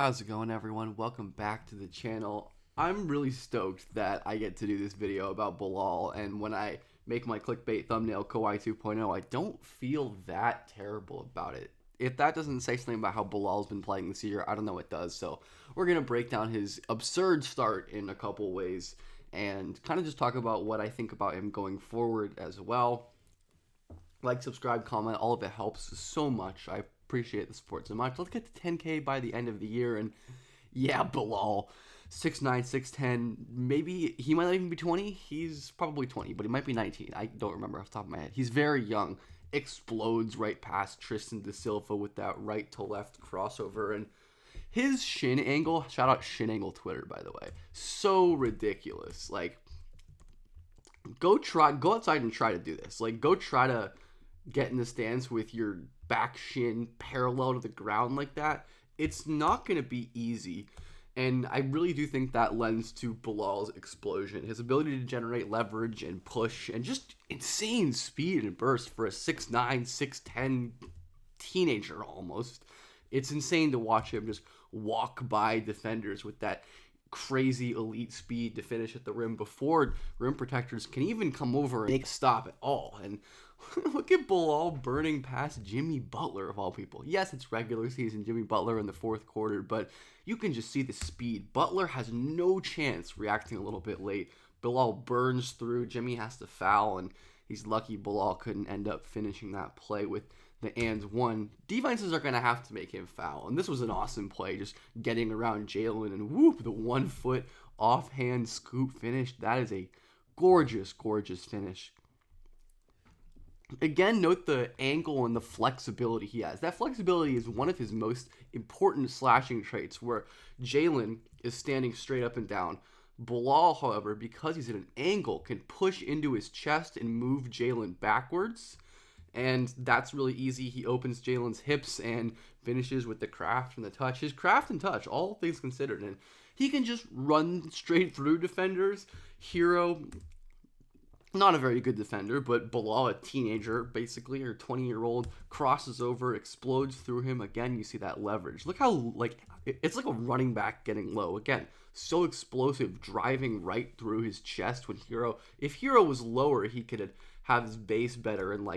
How's it going, everyone? Welcome back to the channel. I'm really stoked that I get to do this video about Bilal, and when I make my clickbait thumbnail Kawhi 2.0, I don't feel that terrible about it. If that doesn't say something about how Bilal's been playing this year, I don't know what does. So we're going to break down his absurd start in a couple ways and kind of just talk about what I think about him going forward as well. Like, subscribe, comment, all of it helps so much. I appreciate the support so much. Let's get to 10K by the end of the year. And yeah, Bilal, 6'9", 6'10", maybe he might not even be 20. He's probably 20, but he might be 19. I don't remember off the top of my head. He's very young. Explodes right past Tristan Da Silva with that right to left crossover. And his shin angle, shout out shin angle Twitter, by the way, so ridiculous. Like, go outside and try to do this. Like, go try to get in the stance with your back shin parallel to the ground like that. It's not going to be easy. And I really do think that lends to Bilal's explosion. His ability to generate leverage and push and just insane speed and burst for a 6'9", 6'10" teenager almost. It's insane to watch him just walk by defenders with that crazy elite speed to finish at the rim before rim protectors can even come over and make a stop at all. And look at Bilal burning past Jimmy Butler, of all people. Yes, it's regular season Jimmy Butler in the fourth quarter, but you can just see the speed. Butler has no chance reacting a little bit late. Bilal burns through. Jimmy has to foul, and he's lucky Bilal couldn't end up finishing that play with the and one. Defenses are going to have to make him foul, and this was an awesome play, just getting around Jalen and whoop, the 1 foot offhand scoop finish. That is a gorgeous, gorgeous finish. Again, note the angle and the flexibility he has. That flexibility is one of his most important slashing traits, where Jalen is standing straight up and down. Bilal, however, because he's at an angle, can push into his chest and move Jalen backwards. And that's really easy. He opens Jalen's hips and finishes with the craft and the touch. His craft and touch, all things considered. And he can just run straight through defenders. Hero, not a very good defender, but Bilal, a teenager, basically, or 20-year-old, crosses over, explodes through him. Again, you see that leverage. Look how, it's like a running back getting low. Again, so explosive, driving right through his chest when if Hero was lower, he could have his base better and,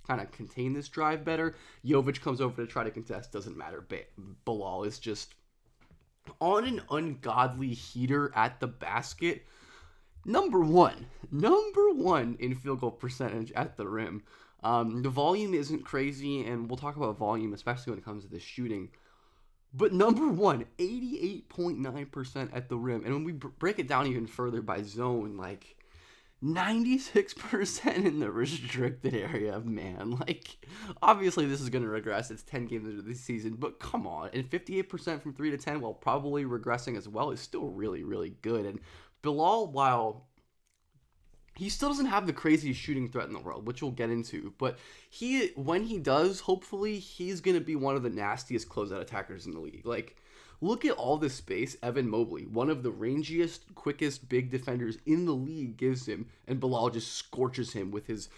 kind of contain this drive better. Jovic comes over to try to contest, doesn't matter. Bilal is just on an ungodly heater at the basket. Number one in field goal percentage at the rim. The volume isn't crazy, and we'll talk about volume, especially when it comes to the shooting. But number one, 88.9% at the rim. And when we break it down even further by zone, 96% in the restricted area, man. Obviously this is going to regress. It's 10 games into the season, but come on. And 58% from 3 to 10, while probably regressing as well, is still really, really good. And Bilal, while he still doesn't have the craziest shooting threat in the world, which we'll get into, but when he does, hopefully, he's going to be one of the nastiest closeout attackers in the league. Look at all this space Evan Mobley, one of the rangiest, quickest big defenders in the league, gives him, and Bilal just scorches him with his,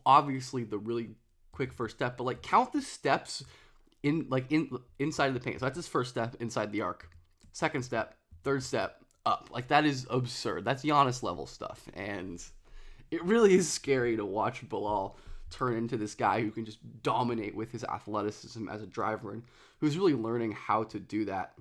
obviously, the really quick first step, but count the steps inside of the paint. So that's his first step inside the arc. Second step, third step, up. That is absurd. That's Giannis level stuff, and it really is scary to watch Bilal turn into this guy who can just dominate with his athleticism as a driver and who's really learning how to do that.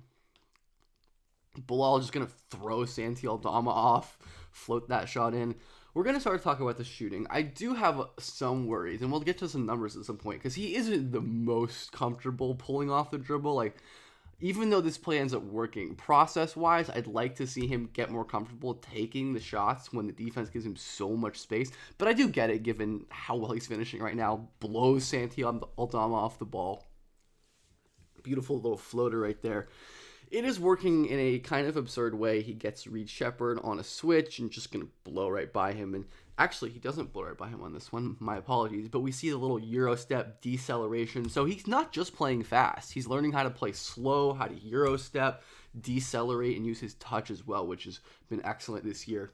Bilal just going to throw Santi Aldama off, float that shot in. We're going to start talking about the shooting. I do have some worries, and we'll get to some numbers at some point, because he isn't the most comfortable pulling off the dribble. Even though this play ends up working, process-wise, I'd like to see him get more comfortable taking the shots when the defense gives him so much space. But I do get it, given how well he's finishing right now. Blows Santi Aldama off the ball. Beautiful little floater right there. It is working in a kind of absurd way. He gets Reed Shepherd on a switch and just going to blow right by him. And actually, he doesn't blow right by him on this one. My apologies. But we see the little Euro step deceleration. So he's not just playing fast. He's learning how to play slow, how to Euro step, decelerate, and use his touch as well, which has been excellent this year.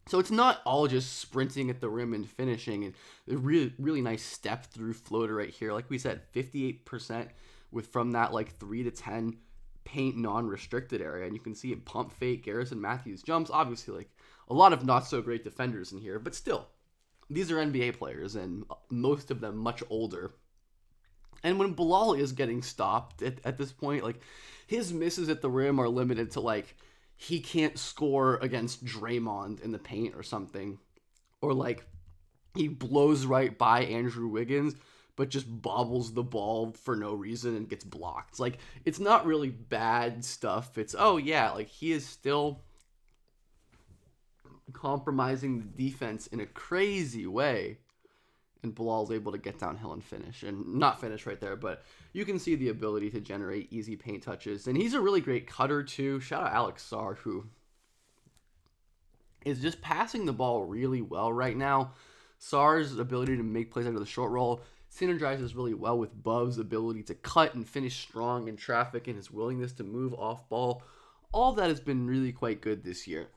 So it's not all just sprinting at the rim and finishing. And a really, really nice step through floater right here. Like we said, 58% with from that like 3 to 10 paint non-restricted area. And you can see it pump fake, Garrison Matthews jumps. Obviously, like a lot of not so great defenders in here, but still, these are NBA players and most of them much older. And when Bilal is getting stopped at this point, like his misses at the rim are limited to like he can't score against Draymond in the paint or something, or like he blows right by Andrew Wiggins but just bobbles the ball for no reason and gets blocked. Like it's not really bad stuff. It's oh yeah, like he is still compromising the defense in a crazy way. And Bilal's able to get downhill and finish. And not finish right there, but you can see the ability to generate easy paint touches. And he's a really great cutter, too. Shout out Alex Sarr, who is just passing the ball really well right now. Sarr's ability to make plays out of the short roll synergizes really well with Bub's ability to cut and finish strong in traffic and his willingness to move off ball. All of that has been really quite good this year.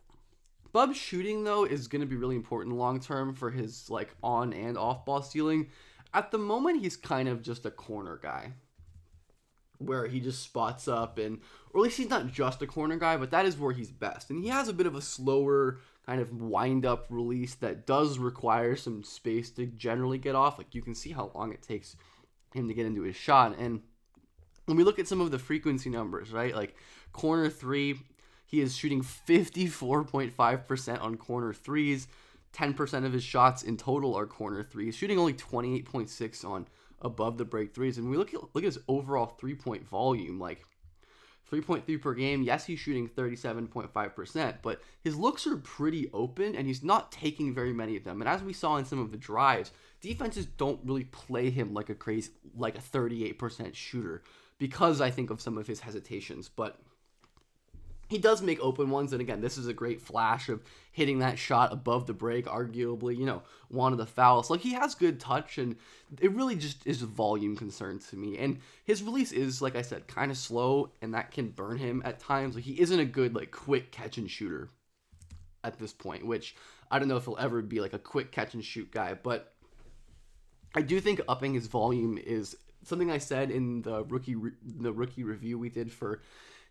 Bub's shooting, though, is going to be really important long term for his like on and off ball stealing. At the moment, he's kind of just a corner guy where he just spots up, and or at least he's not just a corner guy, but that is where he's best. And he has a bit of a slower kind of wind up release that does require some space to generally get off. Like you can see how long it takes him to get into his shot. And when we look at some of the frequency numbers, right, like corner three, he is shooting 54.5% on corner threes. 10% of his shots in total are corner threes. Shooting only 28.6 on above the break threes. And we look at his overall 3-point volume, like 3.3 per game. Yes, he's shooting 37.5%, but his looks are pretty open, and he's not taking very many of them. And as we saw in some of the drives, defenses don't really play him like a 38% shooter because I think of some of his hesitations, but he does make open ones, and again, this is a great flash of hitting that shot above the break, arguably, one of the fouls. Like, he has good touch, and it really just is a volume concern to me. And his release is, like I said, kind of slow, and that can burn him at times. Like, he isn't a good, like, quick catch-and-shooter at this point, which I don't know if he'll ever be, like, a quick catch-and-shoot guy, but I do think upping his volume is something I said in the rookie review we did for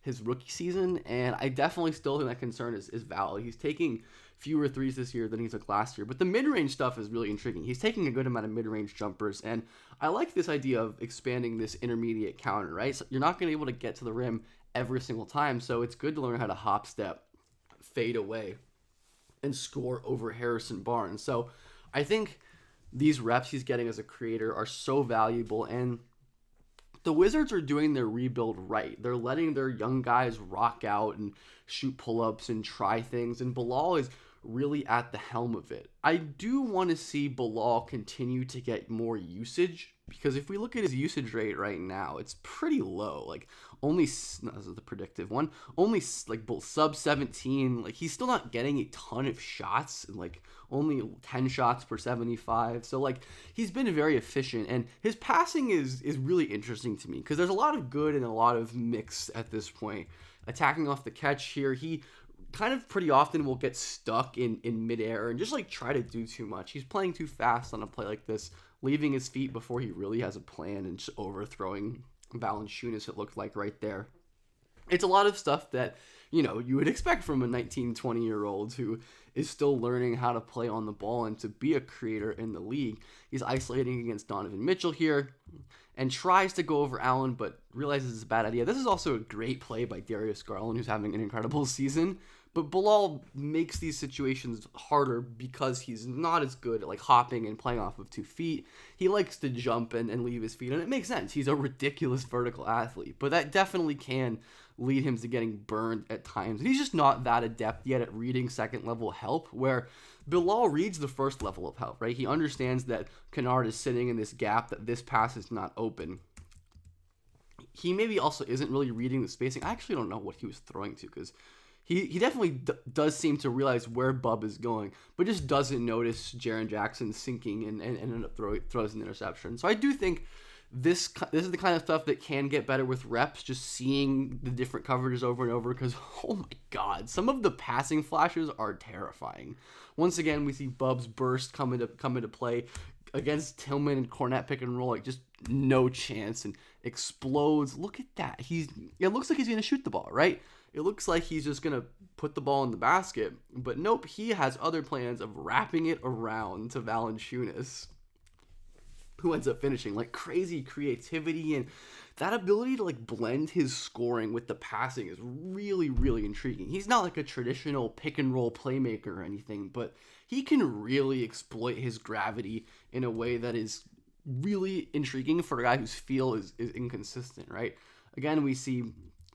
his rookie season, and I definitely still think that concern is valid. He's taking fewer threes this year than he took last year, but the mid-range stuff is really intriguing. He's taking a good amount of mid-range jumpers, and I like this idea of expanding this intermediate counter, right? So you're not going to be able to get to the rim every single time, so it's good to learn how to hop step, fade away, and score over Harrison Barnes. So I think these reps he's getting as a creator are so valuable, and the Wizards are doing their rebuild right. They're letting their young guys rock out and shoot pull-ups and try things, and Bilal is really at the helm of it. I do want to see Bilal continue to get more usage, because if we look at his usage rate right now, it's pretty low. Like, only, no, this is the predictive one, only like sub 17. Like, he's still not getting a ton of shots, and like only 10 shots per 75. So like, he's been very efficient, and his passing is really interesting to me, because there's a lot of good and a lot of mix at this point. Attacking off the catch here, he kind of pretty often will get stuck in midair and just like try to do too much. He's playing too fast on a play like this, leaving his feet before he really has a plan and just overthrowing Valanciunas, it looked like right there. It's a lot of stuff that, you would expect from a 19, 20-year-old who is still learning how to play on the ball and to be a creator in the league. He's isolating against Donovan Mitchell here and tries to go over Allen, but realizes it's a bad idea. This is also a great play by Darius Garland, who's having an incredible season. But Bilal makes these situations harder because he's not as good at like hopping and playing off of 2 feet. He likes to jump and leave his feet, and it makes sense. He's a ridiculous vertical athlete, but that definitely can lead him to getting burned at times. And he's just not that adept yet at reading second-level help, where Bilal reads the first level of help, right? He understands that Kennard is sitting in this gap, that this pass is not open. He maybe also isn't really reading the spacing. I actually don't know what he was throwing to, because he definitely does seem to realize where Bub is going, but just doesn't notice Jaren Jackson sinking and end up throws an interception. So I do think this is the kind of stuff that can get better with reps, just seeing the different coverages over and over, because, oh my God, some of the passing flashes are terrifying. Once again, we see Bub's burst come into play against Tillman and Cornette pick and roll, like just no chance, and explodes. Look at that. It looks like he's going to shoot the ball, right? It looks like he's just going to put the ball in the basket. But nope, he has other plans of wrapping it around to Valanciunas, who ends up finishing. Like, crazy creativity and that ability to like blend his scoring with the passing is really, really intriguing. He's not like a traditional pick and roll playmaker or anything, but he can really exploit his gravity in a way that is really intriguing for a guy whose feel is inconsistent, right? Again, we see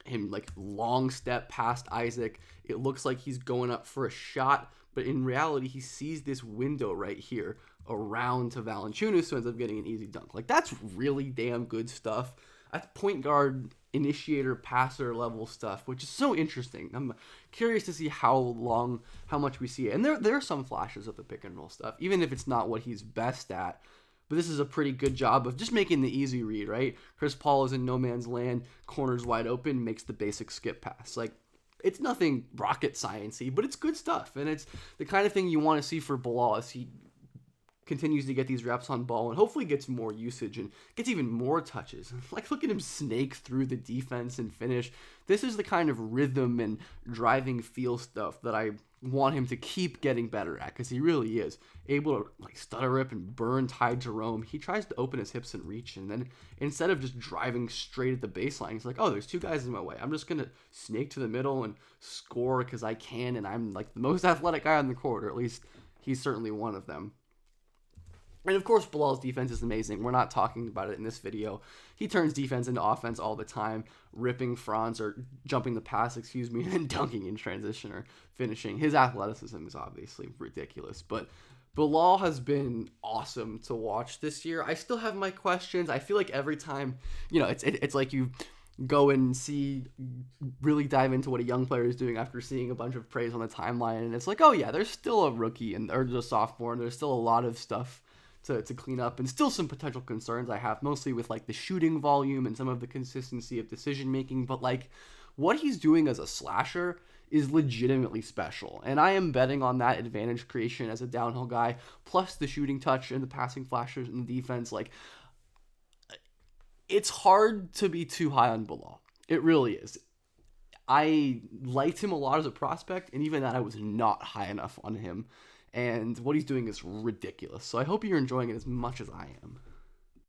him like long step past Isaac. It looks like he's going up for a shot, but in reality, he sees this window right here around to Valanciunas, who ends up getting an easy dunk. Like, that's really damn good stuff. That's point guard, initiator, passer level stuff, which is so interesting. I'm curious to see how much we see it. And there are some flashes of the pick and roll stuff, even if it's not what he's best at. But this is a pretty good job of just making the easy read, right? Chris Paul is in no man's land, corners wide open, makes the basic skip pass. Like, it's nothing rocket science-y, but it's good stuff. And it's the kind of thing you want to see for Bilal as he continues to get these reps on ball and hopefully gets more usage and gets even more touches. Like, look at him snake through the defense and finish. This is the kind of rhythm and driving feel stuff that I want him to keep getting better at, because he really is able to like stutter rip and burn Ty Jerome. He tries to open his hips and reach, and then instead of just driving straight at the baseline, he's like, oh, there's two guys in my way. I'm just going to snake to the middle and score because I can, and I'm like the most athletic guy on the court, or at least he's certainly one of them. And of course, Bilal's defense is amazing. We're not talking about it in this video. He turns defense into offense all the time, ripping fronts or jumping the pass, and then dunking in transition or finishing. His athleticism is obviously ridiculous, but Bilal has been awesome to watch this year. I still have my questions. I feel like every time, it's like you go and really dive into what a young player is doing after seeing a bunch of praise on the timeline, and it's like, oh yeah, there's still a rookie or a sophomore, and there's still a lot of stuff to clean up, and still some potential concerns I have, mostly with like the shooting volume and some of the consistency of decision making. But like, what he's doing as a slasher is legitimately special, and I am betting on that advantage creation as a downhill guy, plus the shooting touch and the passing flashes and the defense. Like, it's hard to be too high on Bilal. It really is. I liked him a lot as a prospect, and even that I was not high enough on him. And what he's doing is ridiculous. So I hope you're enjoying it as much as I am.